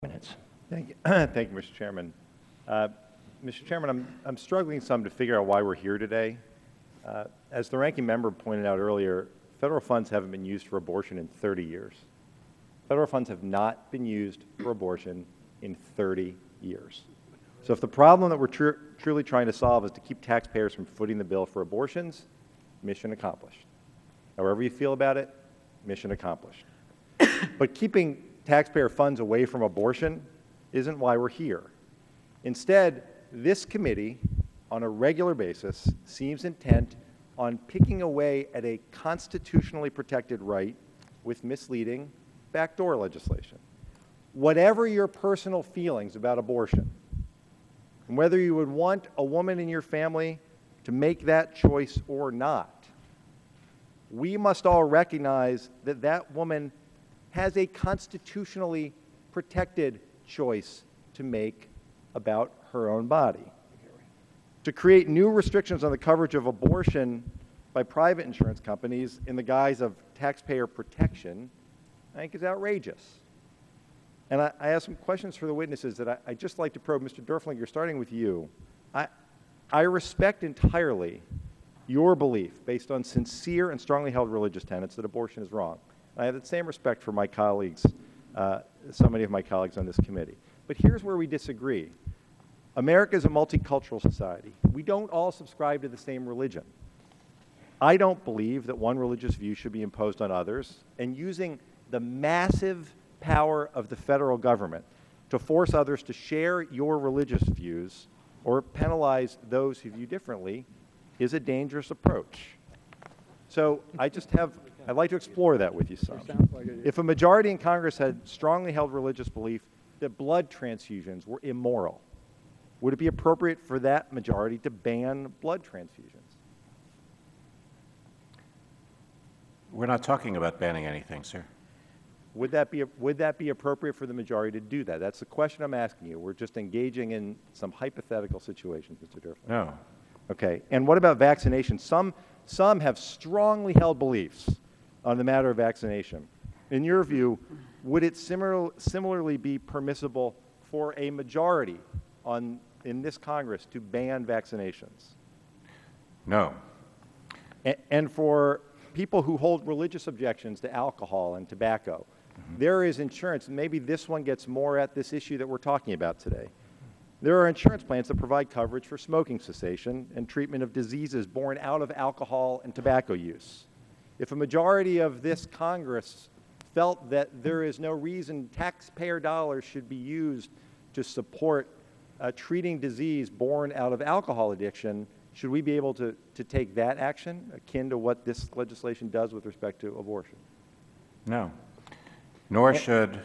Minutes. Thank you, Thank you, Mr. Chairman. Mr. Chairman, I'm struggling some to figure out why we're here today. As the ranking member pointed out earlier, federal funds haven't been used for abortion in 30 years. Federal funds have not been used for abortion in 30 years. So if the problem that we're truly trying to solve is to keep taxpayers from footing the bill for abortions, mission accomplished. However you feel about it, mission accomplished. But keeping taxpayer funds away from abortion isn't why we're here. Instead, this committee, on a regular basis, seems intent on picking away at a constitutionally protected right with misleading backdoor legislation. Whatever your personal feelings about abortion, and whether you would want a woman in your family to make that choice or not, we must all recognize that that woman has a constitutionally protected choice to make about her own body. To create new restrictions on the coverage of abortion by private insurance companies in the guise of taxpayer protection, I think is outrageous. And I have some questions for the witnesses that I'd just like to probe. Mr. Durflinger, starting with you. I respect entirely your belief, based on sincere and strongly held religious tenets, that abortion is wrong. I have the same respect for my colleagues, so many of my colleagues on this committee. But here's where we disagree. America is a multicultural society. We don't all subscribe to the same religion. I don't believe that one religious view should be imposed on others, and using the massive power of the federal government to force others to share your religious views or penalize those who view differently is a dangerous approach. So I'd like to explore that with you some. If a majority in Congress had strongly held religious belief that blood transfusions were immoral, would it be appropriate for that majority to ban blood transfusions? We're not talking about banning anything, sir. Would that be appropriate for the majority to do that? That's the question I'm asking you. We're just engaging in some hypothetical situations, Mr. Durflinger. No. Okay. And what about vaccination? Some have strongly held beliefs on the matter of vaccination. In your view, would it similarly be permissible for a majority in this Congress to ban vaccinations? No. And for people who hold religious objections to alcohol and tobacco, there is insurance, and maybe this one gets more at this issue that we're talking about today. There are insurance plans that provide coverage for smoking cessation and treatment of diseases born out of alcohol and tobacco use. If a majority of this Congress felt that there is no reason taxpayer dollars should be used to support treating disease born out of alcohol addiction, should we be able to take that action akin to what this legislation does with respect to abortion? No. Nor should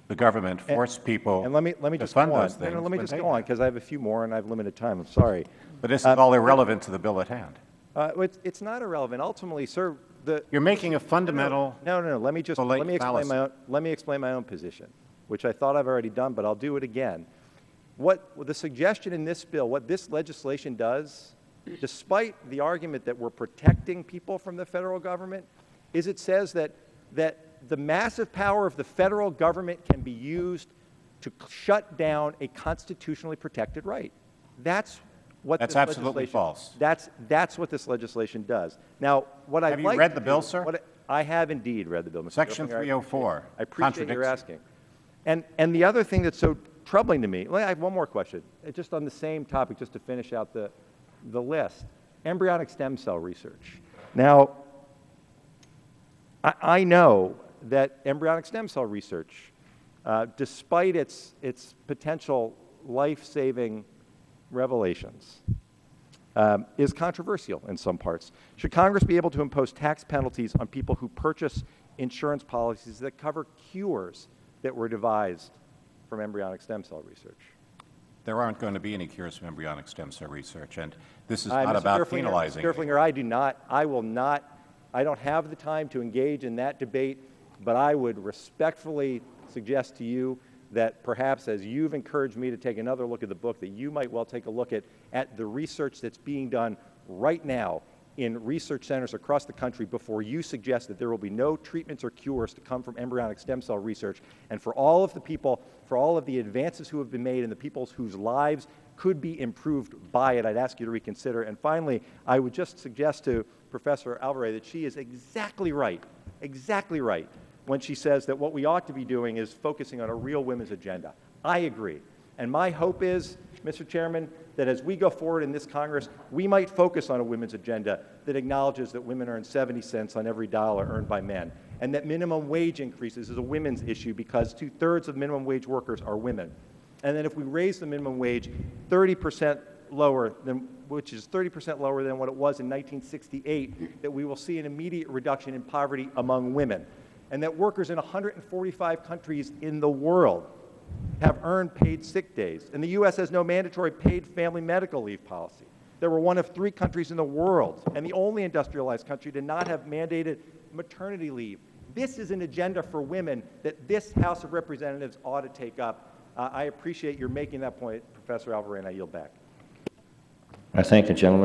the government force people and let me to just fund go on. those things. Let me just go on, because I have a few more and I have limited time. I'm sorry. But this is all irrelevant to the bill at hand. It's not irrelevant. Ultimately, sir, You're making a fundamental No. Let me explain my own position, which I thought I've already done, but I'll do it again. What the suggestion in this bill, what this legislation does, despite the argument that we're protecting people from the federal government, is it says that the massive power of the federal government can be used to shut down a constitutionally protected right. That's absolutely false. That's what this legislation does. Now, what Have you read the bill, sir? I have indeed read the bill, Mr. Section Durflinger. 304. I appreciate your asking. And the other thing that's so troubling to me, I have one more question, just on the same topic, just to finish out the list. Embryonic stem cell research. Now, I know that embryonic stem cell research, despite its potential life-saving revelations, is controversial in some parts. Should Congress be able to impose tax penalties on people who purchase insurance policies that cover cures that were devised from embryonic stem cell research? There aren't going to be any cures from embryonic stem cell research, and this is not about penalizing. Mr. Durflinger, I don't have the time to engage in that debate, but I would respectfully suggest to you that perhaps, as you've encouraged me to take another look at the book, that you might well take a look at the research that's being done right now in research centers across the country before you suggest that there will be no treatments or cures to come from embryonic stem cell research. And for all of the people, for all of the advances who have been made and the people whose lives could be improved by it, I'd ask you to reconsider. And finally, I would just suggest to Professor Alvarez that she is exactly right when she says that what we ought to be doing is focusing on a real women's agenda. I agree. And my hope is, Mr. Chairman, that as we go forward in this Congress, we might focus on a women's agenda that acknowledges that women earn 70 cents on every dollar earned by men, and that minimum wage increases is a women's issue because 2/3 of minimum wage workers are women. And then if we raise the minimum wage 30% lower than, which is 30% lower than what it was in 1968, that we will see an immediate reduction in poverty among women. And that workers in 145 countries in the world have earned paid sick days. And the U.S. has no mandatory paid family medical leave policy. There were one of 3 countries in the world, and the only industrialized country to not have mandated maternity leave. This is an agenda for women that this House of Representatives ought to take up. I appreciate your making that point, Professor Alvarez, and I yield back. I thank the gentleman.